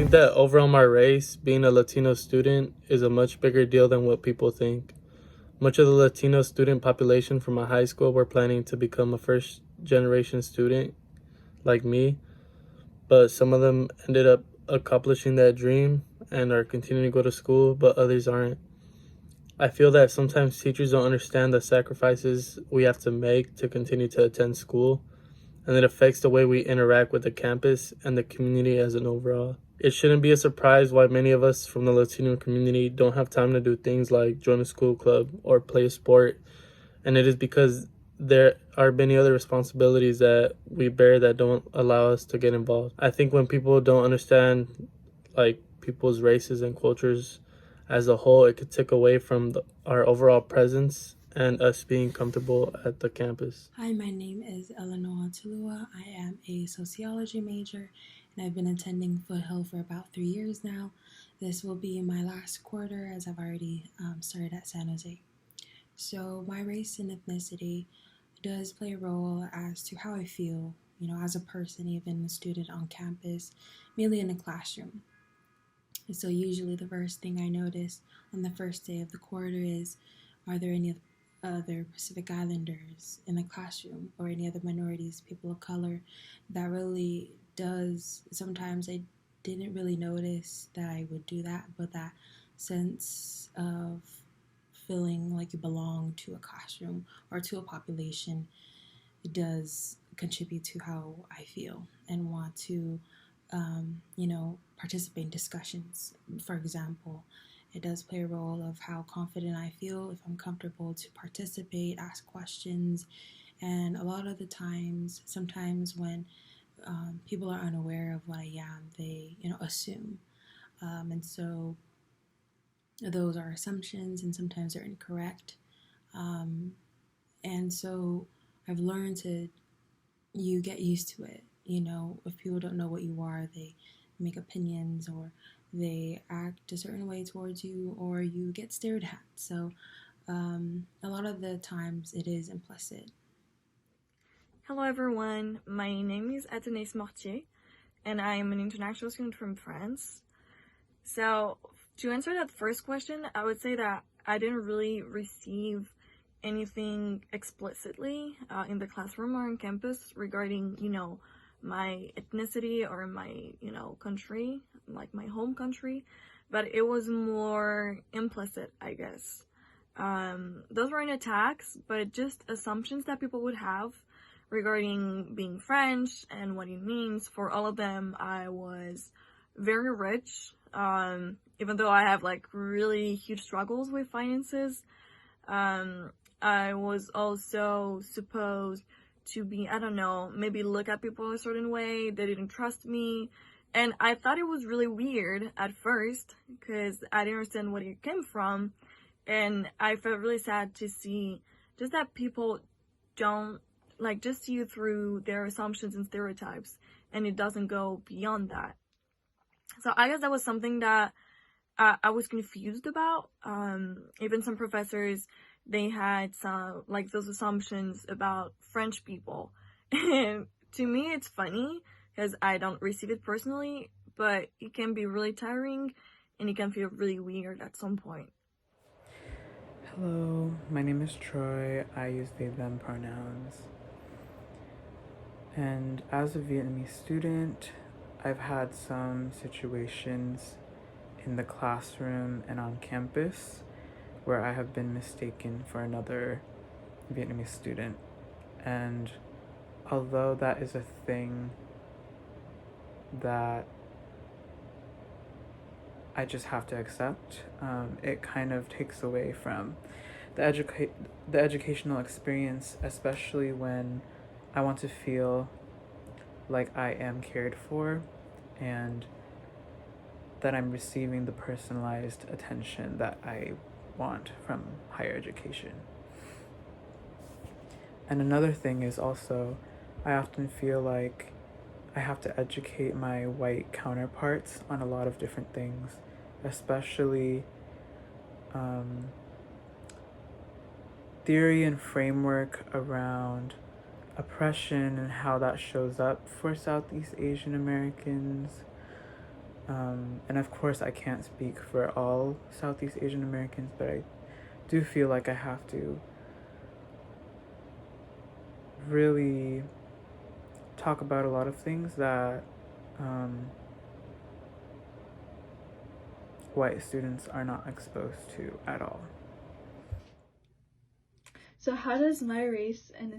think that overall my race, being a Latino student, is a much bigger deal than what people think. Much of the Latino student population from my high school were planning to become a first generation student like me, but some of them ended up accomplishing that dream and are continuing to go to school, but others aren't. I feel that sometimes teachers don't understand the sacrifices we have to make to continue to attend school, and it affects the way we interact with the campus and the community as an overall. It shouldn't be a surprise why many of us from the Latino community don't have time to do things like join a school club or play a sport, and it is because there are many other responsibilities that we bear that don't allow us to get involved. I think when people don't understand like people's races and cultures as a whole, it could take away from our overall presence and us being comfortable at the campus. Hi, my name is Eleanor Tulua. I am a sociology major and I've been attending Foothill for about 3 years now. This will be my last quarter as I've already started at San Jose. So my race and ethnicity does play a role as to how I feel, as a person, even a student on campus, mainly in the classroom. And so usually the first thing I notice on the first day of the quarter is, are there any other Pacific Islanders in the classroom or any other minorities, people of color? That really does, sometimes I didn't really notice that I would do that, but that sense of feeling like you belong to a classroom or to a population, it does contribute to how I feel and want to participate in discussions. For example, it does play a role of how confident I feel, if I'm comfortable to participate, ask questions. And a lot of the times, sometimes when people are unaware of what I am, they, assume. And so those are assumptions and sometimes they're incorrect. And so I've learned you get used to it. If people don't know what you are, they make opinions or they act a certain way towards you or you get stared at. So a lot of the times it is implicit. Hello everyone, my name is ETHNICITY and I am an international student from France. So to answer that first question, I would say that I didn't really receive anything explicitly in the classroom or on campus regarding, my ethnicity or my, country, like my home country, but it was more implicit, I guess. Those weren't attacks, but just assumptions that people would have regarding being French and what it means. For all of them, I was very rich, even though I have like really huge struggles with finances. I was also supposed to be, I don't know, maybe look at people a certain way. They didn't trust me. And I thought it was really weird at first because I didn't understand where it came from. And I felt really sad to see just that people don't just see you through their assumptions and stereotypes, and it doesn't go beyond that. So I guess that was something that I was confused about. Even some professors, they had some those assumptions about French people, and to me it's funny because I don't receive it personally, but it can be really tiring and it can feel really weird at some point. Hello, my name is Troy. I use they, them pronouns. And as a Vietnamese student, I've had some situations in the classroom and on campus where I have been mistaken for another Vietnamese student. And although that is a thing that I just have to accept, it kind of takes away from the educational experience, especially when I want to feel like I am cared for and that I'm receiving the personalized attention that I want from higher education. And another thing is also, I often feel like I have to educate my white counterparts on a lot of different things, especially theory and framework around oppression and how that shows up for Southeast Asian Americans, And of course, I can't speak for all Southeast Asian Americans, but I do feel like I have to really talk about a lot of things that white students are not exposed to at all. So how does my race and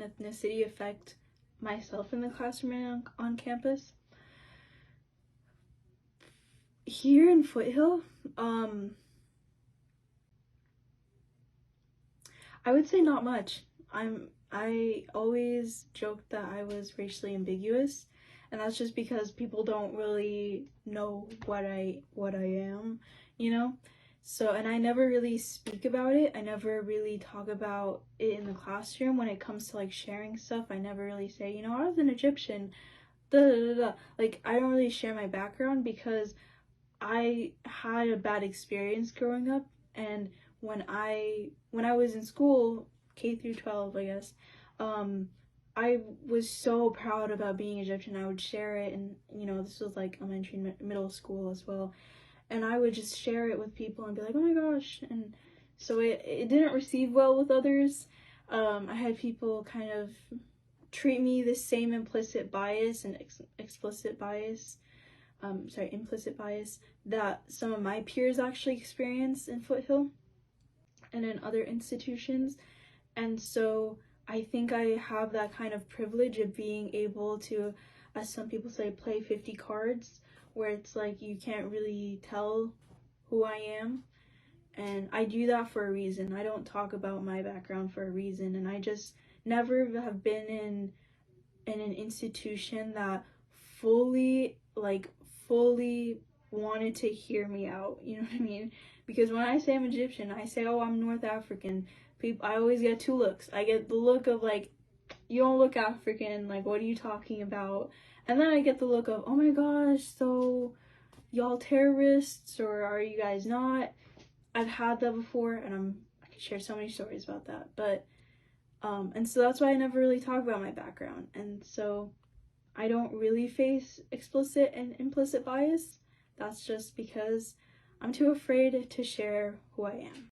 ethnicity affect myself in the classroom and on campus? Here in Foothill, I would say not much. I always joked that I was racially ambiguous, and that's just because people don't really know what I am, you know? So, and I never really speak about it. I never really talk about it in the classroom when it comes to like sharing stuff. I never really say, you know, I was an Egyptian, da da da da. Like, I don't really share my background because I had a bad experience growing up, and when I was in school, K through 12, I guess, I was so proud about being Egyptian. I would share it, and you know, this was like elementary and middle school as well, and I would just share it with people and be like, oh my gosh. And so it didn't receive well with others. I had people kind of treat me the same implicit bias and implicit bias that some of my peers actually experience in Foothill and in other institutions. And so I think I have that kind of privilege of being able to, as some people say, play 50 cards, where it's like you can't really tell who I am. And I do that for a reason. I don't talk about my background for a reason. And I just never have been in an institution that fully wanted to hear me out, you know what I mean? Because when I say I'm Egyptian, I say, oh, I'm North African. I always get two looks. I get the look of like, you don't look African, like, what are you talking about? And then I get the look of, oh my gosh, so y'all terrorists, or are you guys not? I've had that before, and I could share so many stories about that. But and so that's why I never really talk about my background, and so I don't really face explicit and implicit bias. That's just because I'm too afraid to share who I am.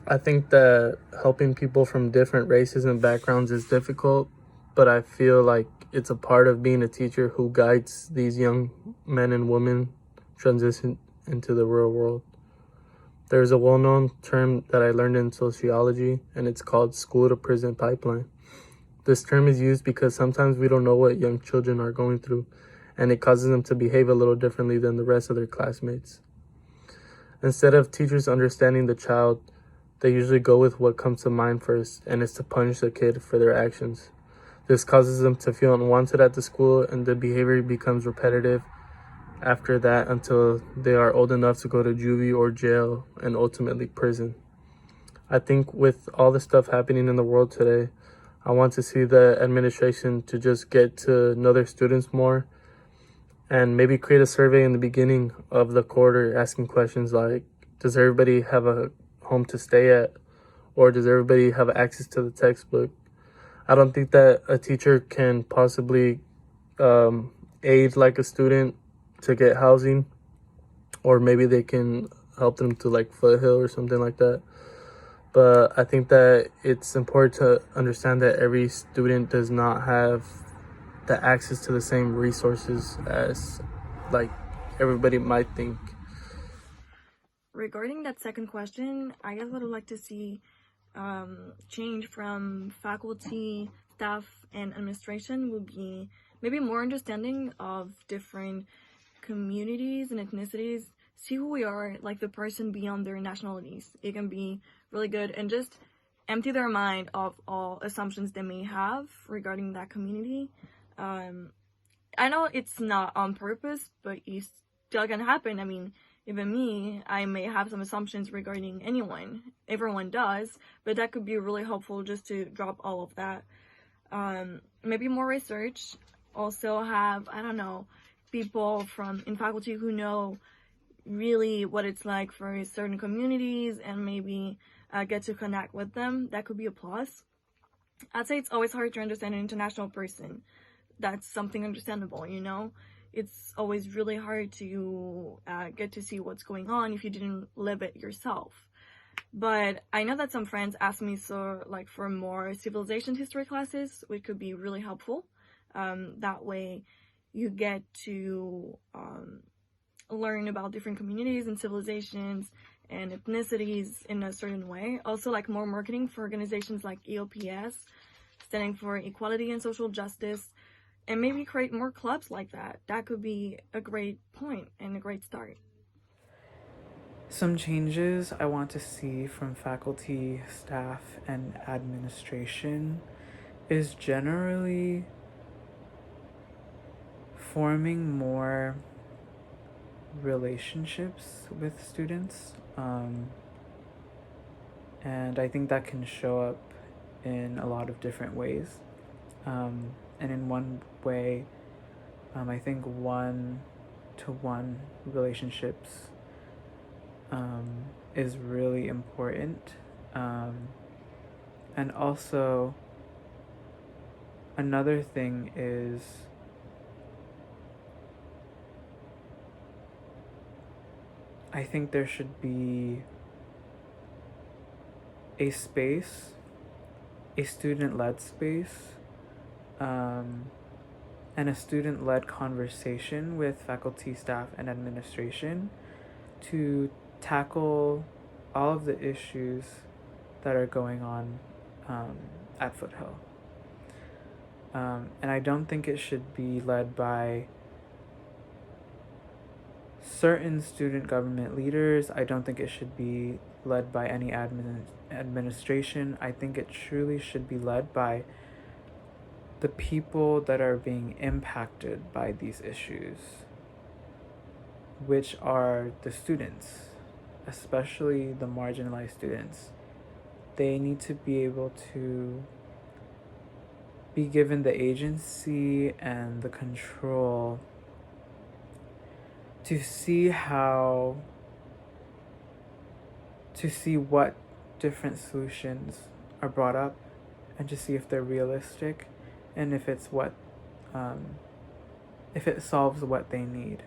I think that helping people from different races and backgrounds is difficult, but I feel like it's a part of being a teacher who guides these young men and women transition into the real world. There's a well-known term that I learned in sociology, and it's called school to prison pipeline. This term is used because sometimes we don't know what young children are going through, and it causes them to behave a little differently than the rest of their classmates. Instead of teachers understanding the child, they usually go with what comes to mind first, and it's to punish the kid for their actions. This causes them to feel unwanted at the school, and the behavior becomes repetitive after that until they are old enough to go to juvie or jail and ultimately prison. I think with all the stuff happening in the world today, I want to see the administration to just get to know their students more and maybe create a survey in the beginning of the quarter asking questions like, does everybody have a home to stay at? Or does everybody have access to the textbook? I don't think that a teacher can possibly aid like a student to get housing, or maybe they can help them to like Foothill or something like that. But I think that it's important to understand that every student does not have the access to the same resources as like everybody might think. Regarding that second question, I guess what I'd like to see change from faculty, staff, and administration would be maybe more understanding of different communities and ethnicities, see who we are, like the person beyond their nationalities. It can be really good, and just empty their mind of all assumptions they may have regarding that community. I know it's not on purpose, but it still can happen. I mean, even me, I may have some assumptions regarding anyone. Everyone does, but that could be really helpful just to drop all of that. Maybe more research. Also have, I don't know, people in faculty who know really what it's like for certain communities and maybe get to connect with them, that could be a plus. I'd say it's always hard to understand an international person. That's something understandable, you know? It's always really hard to get to see what's going on if you didn't live it yourself. But I know that some friends ask me for more civilization history classes, which could be really helpful. That way you get to learn about different communities and civilizations and ethnicities in a certain way. Also, like more marketing for organizations like EOPS, standing for equality and social justice, and maybe create more clubs like that. That could be a great point and a great start. Some changes I want to see from faculty, staff, and administration is generally forming more relationships with students. And I think that can show up in a lot of different ways. And in one way, I think one-to-one relationships is really important. And also, another thing is I think there should be a space, a student-led space, and a student-led conversation with faculty, staff, and administration to tackle all of the issues that are going on at Foothill. And I don't think it should be led by certain student government leaders. I don't think it should be led by any administration. I think it truly should be led by the people that are being impacted by these issues, which are the students, especially the marginalized students. They need to be able to be given the agency and the control to see what different solutions are brought up and to see if they're realistic and if it's if it solves what they need.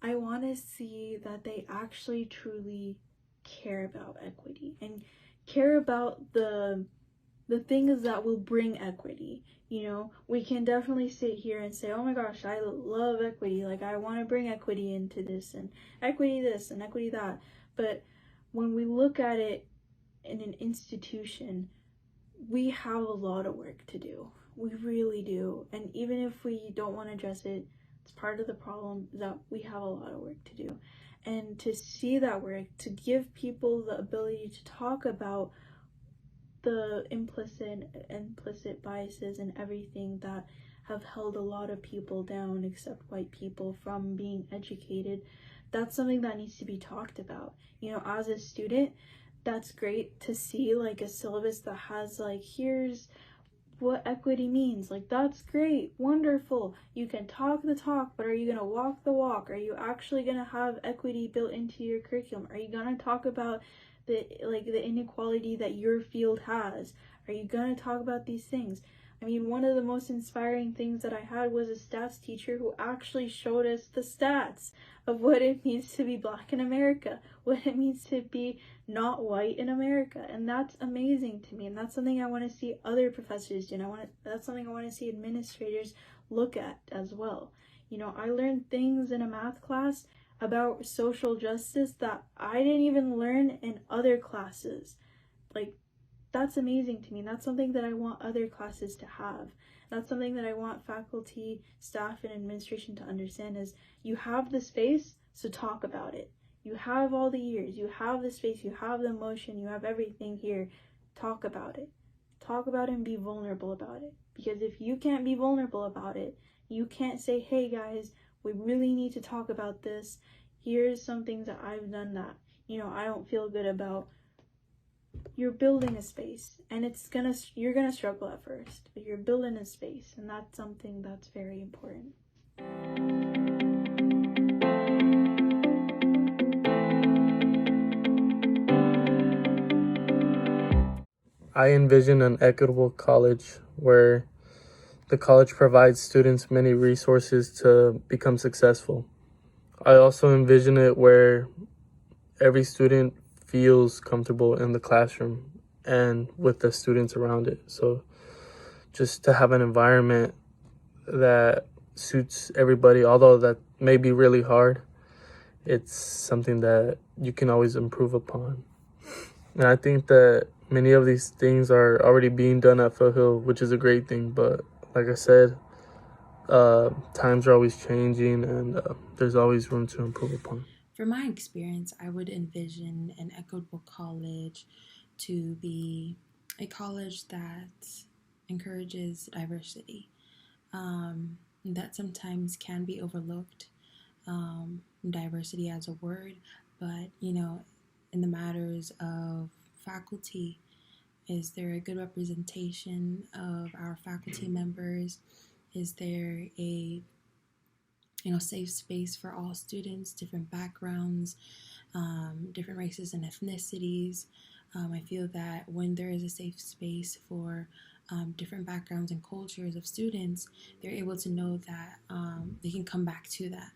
I want to see that they actually truly care about equity and care about the things that will bring equity. You know, we can definitely sit here and say, oh my gosh, I love equity, like I want to bring equity into this and equity this and equity that. But when we look at it in an institution, we have a lot of work to do. We really do. And even if we don't want to address it, it's part of the problem that we have a lot of work to do. And to see that work, to give people the ability to talk about the implicit biases and everything that have held a lot of people down, except white people, from being educated, that's something that needs to be talked about. You know, as a student, that's great to see like a syllabus that has like, here's what equity means. Like, that's great, wonderful. You can talk the talk, but are you gonna walk the walk? Are you actually gonna have equity built into your curriculum? Are you gonna talk about the inequality that your field has? Are you gonna talk about these things? I mean, one of the most inspiring things that I had was a stats teacher who actually showed us the stats of what it means to be Black in America, what it means to be not white in America. And that's amazing to me, and that's something I want to see other professors do. That's something I want to see administrators look at as well. You know, I learned things in a math class about social justice that I didn't even learn in other classes. Like, that's amazing to me. That's something that I want other classes to have. That's something that I want faculty, staff, and administration to understand is you have the space, so talk about it. You have all the years, you have the space, you have the emotion, you have everything here. Talk about it. Talk about it and be vulnerable about it. Because if you can't be vulnerable about it, you can't say, hey guys, we really need to talk about this. Here's some things that I've done that, you know, I don't feel good about. You're building a space, and you're gonna struggle at first, but you're building a space, and that's something that's very important. I envision an equitable college where the college provides students many resources to become successful. I also envision it where every student feels comfortable in the classroom and with the students around it. So just to have an environment that suits everybody, although that may be really hard, it's something that you can always improve upon. And I think that many of these things are already being done at Foothill, which is a great thing. But like I said, times are always changing, and there's always room to improve upon. For my experience, I would envision an equitable college to be a college that encourages diversity. That sometimes can be overlooked, diversity as a word, but in the matters of faculty, is there a good representation of our faculty members? Is there a safe space for all students, different backgrounds, different races and ethnicities? I feel that when there is a safe space for different backgrounds and cultures of students, they're able to know that they can come back to that.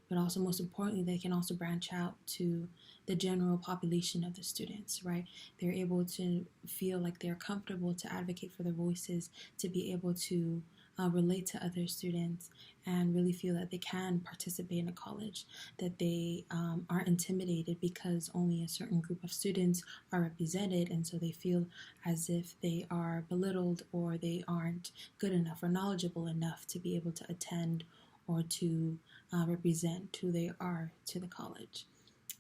But also, most importantly, they can also branch out to the general population of the students, right? They're able to feel like they're comfortable to advocate for their voices, to be able to relate to other students, and really feel that they can participate in a college, that they aren't intimidated because only a certain group of students are represented, and so they feel as if they are belittled or they aren't good enough or knowledgeable enough to be able to attend or to represent who they are to the college.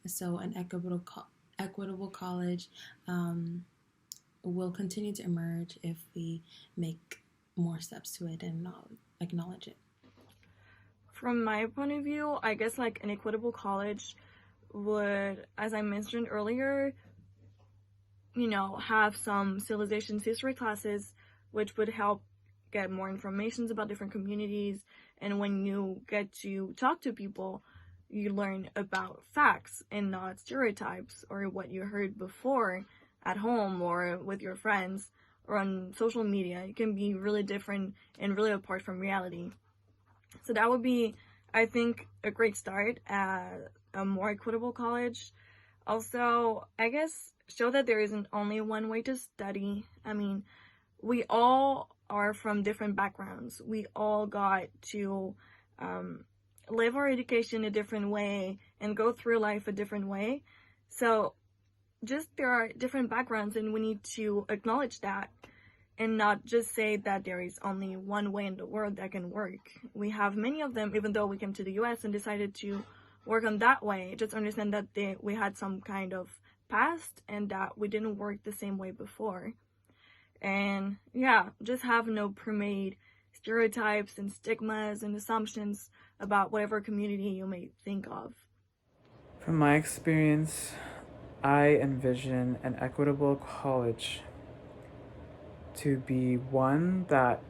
So an equitable college will continue to emerge if we make more steps to it and acknowledge it. From my point of view, I guess like an equitable college would, as I mentioned earlier, have some civilizations history classes, which would help get more information about different communities. And when you get to talk to people, you learn about facts and not stereotypes or what you heard before at home or with your friends or on social media. It can be really different and really apart from reality. So that would be, I think, a great start at a more equitable college. Also, I guess, show that there isn't only one way to study. I mean, we all are from different backgrounds. We all got to live our education a different way and go through life a different way. So just there are different backgrounds, and we need to acknowledge that and not just say that there is only one way in the world that can work. We have many of them, even though we came to the US and decided to work on that way. Just understand that we had some kind of past and that we didn't work the same way before. And yeah, just have no pre-made stereotypes and stigmas and assumptions about whatever community you may think of. From my experience, I envision an equitable college to be one that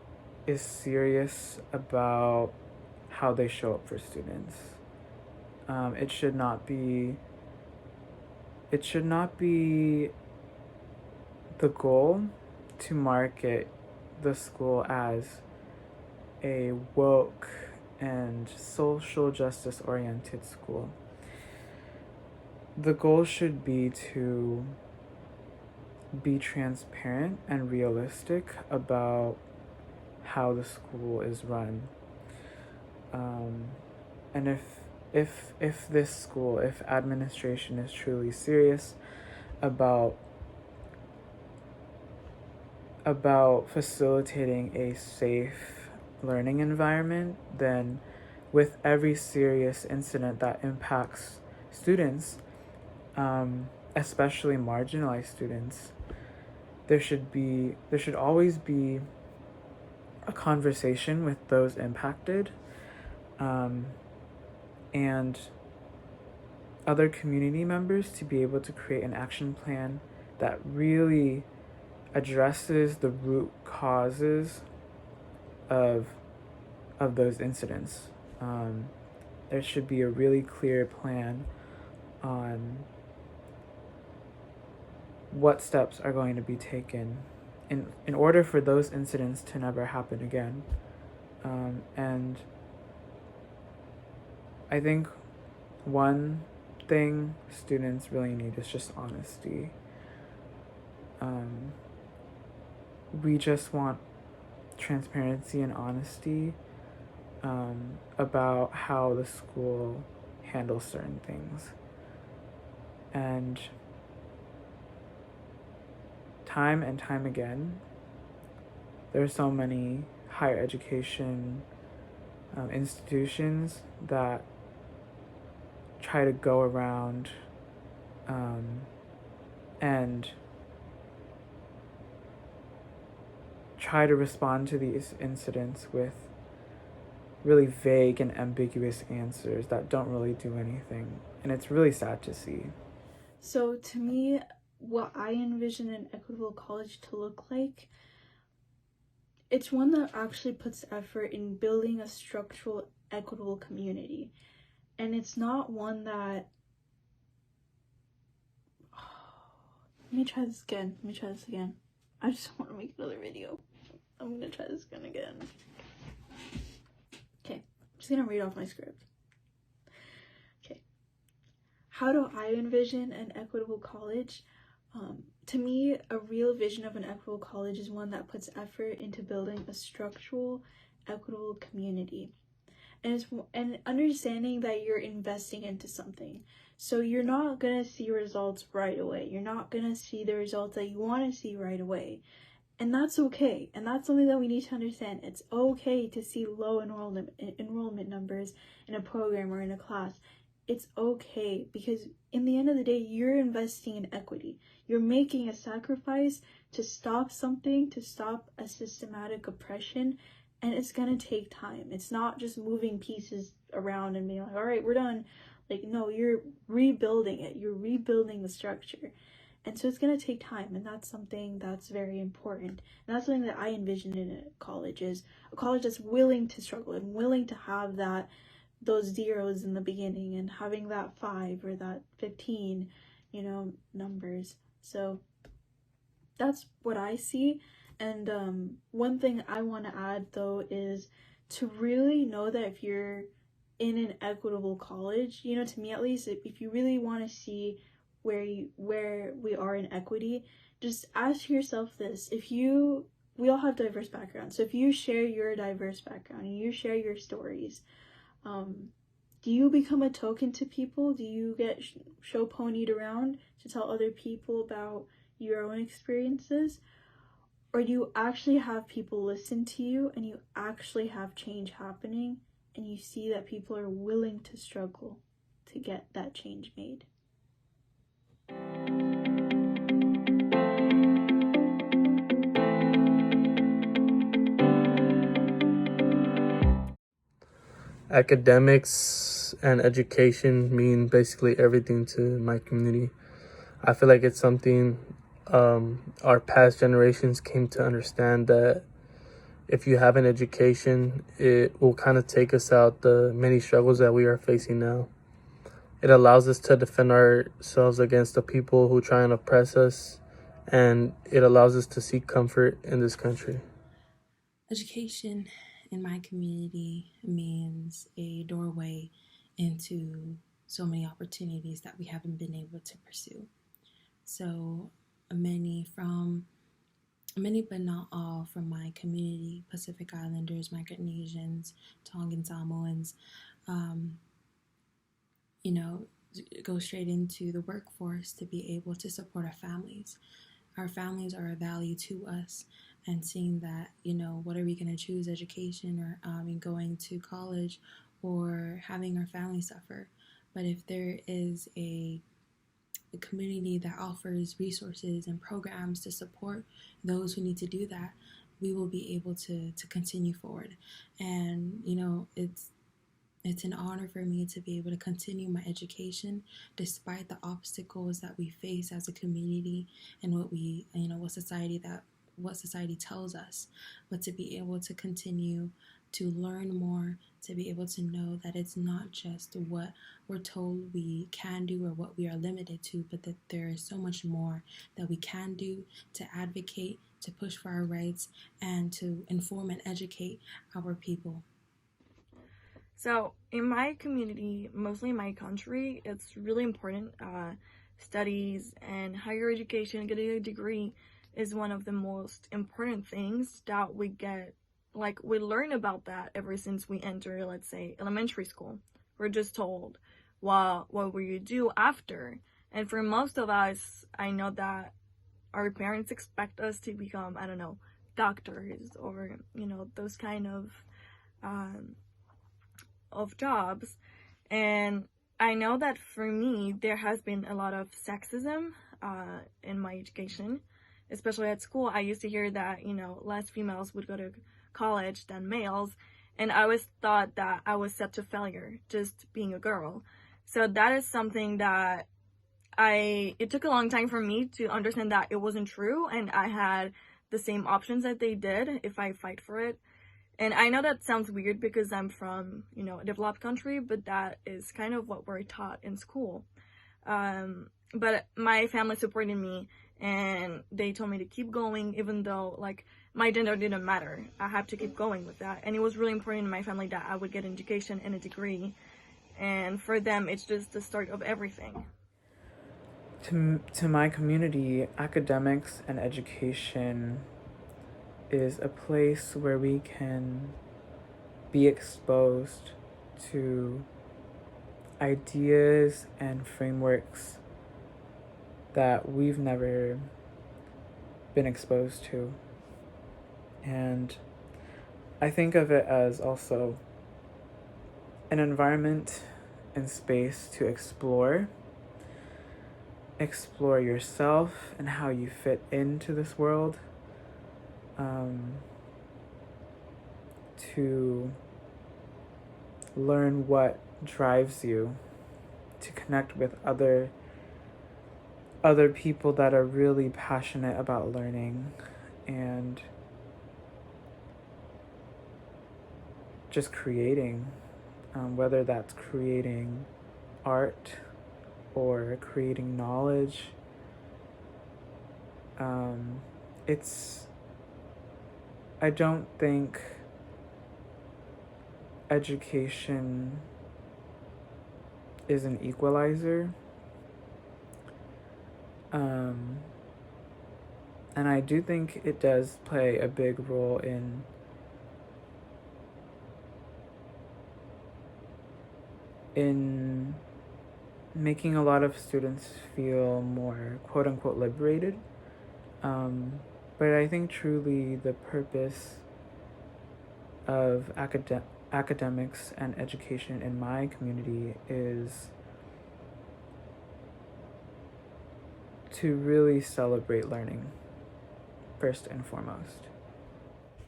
is serious about how they show up for students. It should not be the goal to market the school as a woke and social justice oriented school. The goal should be to be transparent and realistic about how the school is run. And if this school, if administration is truly serious about facilitating a safe learning environment, then with every serious incident that impacts students, especially marginalized students, there should always be a conversation with those impacted, and other community members to be able to create an action plan that really addresses the root causes of those incidents. There should be a really clear plan on what steps are going to be taken in order for those incidents to never happen again. And I think one thing students really need is just honesty. We just want transparency and honesty about how the school handles certain things. And time and time again, there's so many higher education institutions that try to go around and try to respond to these incidents with really vague and ambiguous answers that don't really do anything. And it's really sad to see. So to me, what I envision an equitable college to look like, it's one that actually puts effort in building a structural, equitable community. And it's not one that... Let me try this again. I just want to make another video. I'm gonna try this again. Okay, I'm just gonna read off my script. Okay. How do I envision an equitable college? To me, a real vision of an equitable college is one that puts effort into building a structural, equitable community. And understanding that you're investing into something. So you're not gonna see results right away. You're not gonna see the results that you want to see right away. And that's okay. And that's something that we need to understand. It's okay to see low enrollment numbers in a program or in a class. It's okay, because in the end of the day, you're investing in equity. You're making a sacrifice to stop something, to stop a systematic oppression, and it's gonna take time. It's not just moving pieces around and being like, all right, we're done. Like, no, you're rebuilding it. You're rebuilding the structure. And so it's going to take time, and that's something that's very important. And that's something that I envision in a college, is a college that's willing to struggle and willing to have those zeros in the beginning and having that 5 or that 15, numbers. So that's what I see. And one thing I want to add, though, is to really know that if you're in an equitable college, to me at least, if you really want to see where we are in equity, just ask yourself this. We all have diverse backgrounds, so if you share your diverse background and you share your stories, do you become a token to people? Do you get show ponied around to tell other people about your own experiences? Or do you actually have people listen to you, and you actually have change happening, and you see that people are willing to struggle to get that change made? Academics and education mean basically everything to my community. I feel like it's something our past generations came to understand, that if you have an education, it will kind of take us out the many struggles that we are facing now. It allows us to defend ourselves against the people who try and oppress us, and it allows us to seek comfort in this country. Education in my community means a doorway into so many opportunities that we haven't been able to pursue. So many but not all from my community, Pacific Islanders, Micronesians, Tongan Samoans, go straight into the workforce to be able to support our families. Our families are a value to us, and seeing that, what are we going to choose, education or going to college, or having our family suffer? But if there is a community that offers resources and programs to support those who need to do that, we will be able to continue forward. And it's an honor for me to be able to continue my education despite the obstacles that we face as a community and what society tells us. But to be able to continue to learn more, to be able to know that it's not just what we're told we can do or what we are limited to, but that there is so much more that we can do to advocate, to push for our rights, and to inform and educate our people. So in my community, mostly in my country, it's really important. Studies and higher education, getting a degree is one of the most important things that we get. Like, we learn about that ever since we enter, let's say, elementary school. We're just told, well, what will you do after? And for most of us, I know that our parents expect us to become, I don't know, doctors or, those kind of jobs. And I know that for me, there has been a lot of sexism in my education, especially at school. I used to hear that, less females would go to college than males, and I always thought that I was set to failure just being a girl. So that is something that it took a long time for me to understand that it wasn't true, and I had the same options that they did if I fight for it. And I know that sounds weird because I'm from, a developed country, but that is kind of what we're taught in school. But my family supported me, and they told me to keep going, even though, my gender didn't matter. I had to keep going with that. And it was really important in my family that I would get an education and a degree. And for them, it's just the start of everything. To my community, academics and education is a place where we can be exposed to ideas and frameworks that we've never been exposed to. And I think of it as also an environment and space to explore yourself and how you fit into this world, to learn what drives you, to connect with other people that are really passionate about learning, and just creating, whether that's creating art or creating knowledge. I don't think education is an equalizer. And I do think it does play a big role in making a lot of students feel more quote-unquote liberated. But I think truly the purpose of academics and education in my community is to really celebrate learning, first and foremost.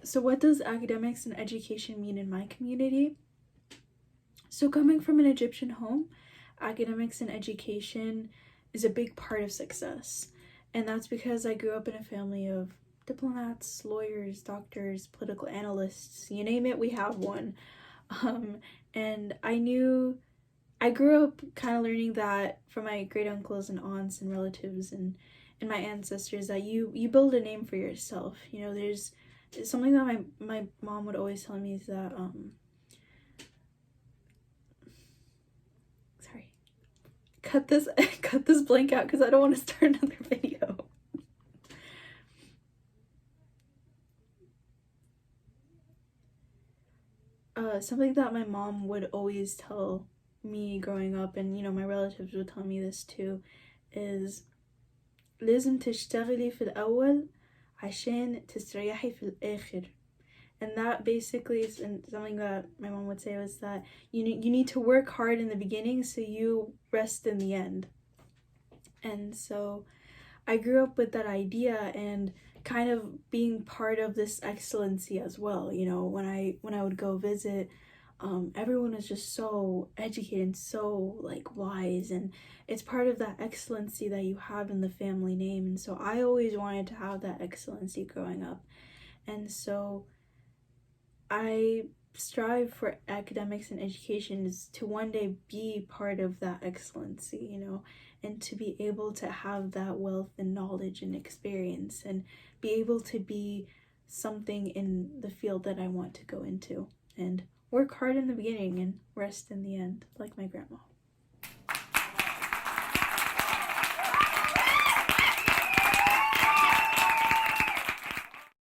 So what does academics and education mean in my community? So coming from an Egyptian home, academics and education is a big part of success. And that's because I grew up in a family of diplomats, lawyers, doctors, political analysts, you name it, we have one. And I grew up kind of learning that from my great uncles and aunts and relatives and my ancestors, that you build a name for yourself. There's something that my mom would always tell me is that, sorry, cut this blank out because I don't want to start another video. Something that my mom would always tell me growing up, and my relatives would tell me this too, is لازم تشتغلي في الأول عشان تستريحي في الآخر. And that basically is something that my mom would say, was that you need to work hard in the beginning so you rest in the end. And so I grew up with that idea and kind of being part of this excellency as well. When I would go visit, everyone is just so educated and so wise, and it's part of that excellency that you have in the family name. And so I always wanted to have that excellency growing up. And so I strive for academics and education is to one day be part of that excellency, you know, and to be able to have that wealth and knowledge and experience and be able to be something in the field that I want to go into, and work hard in the beginning and rest in the end, like my grandma.